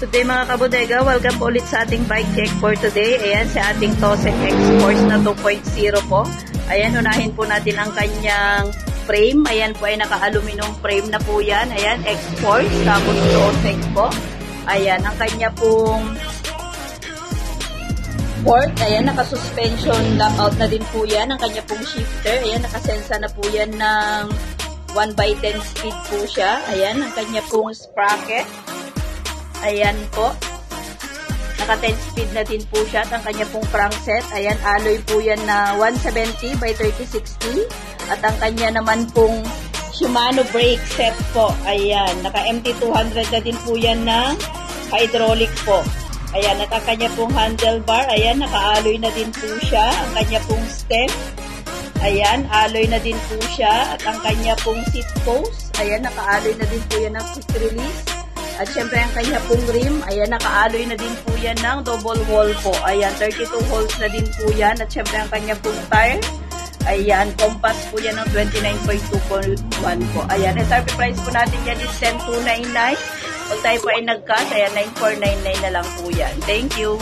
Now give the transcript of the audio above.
Today mga kabodega, welcome po ulit sa ating bike check for today. Ayan, sa ating Tosec X-Force na 2.0 po. Ayan, unahin po natin ang kanyang frame. Ayan po ay naka-aluminum frame na po yan. Ayan, X-Force, tapos Tosec po. Ayan, ang kanya pong port. Ayan, naka-suspension lockout na din po yan. Ang kanya pong shifter. Ayan, nakasensa na po yan ng 1/10 speed po siya. Ayan, ang kanya pong sprocket. Ayan po. Naka 10 speed na din po siya. At ang kanya pong crankset. Ayan, alloy po yan na 170/3060. At ang kanya naman pong Shimano brake set po. Ayan, naka MT200 na din po yan ng hydraulic po. Ayan, at ang kanya pong handlebar. Ayan, naka-alloy na din po siya. Ang kanya pong stem. Ayan, alloy na din po siya. At ang kanya pong seat post. Ayan, naka-alloy na din po yan ng quick release. At syempre, ang kanya pong rim, ayan, naka-alloy na din po yan ng double wall po. Ayan, 32 holes na din po yan. At syempre, ang kanya pong tire, ayan, compass po yan ng 29.2.1 po. Ayan, SRP price po natin yan is 10,299. Kung tayo po ay nag-cash, ayan, 9,499 na lang po yan. Thank you!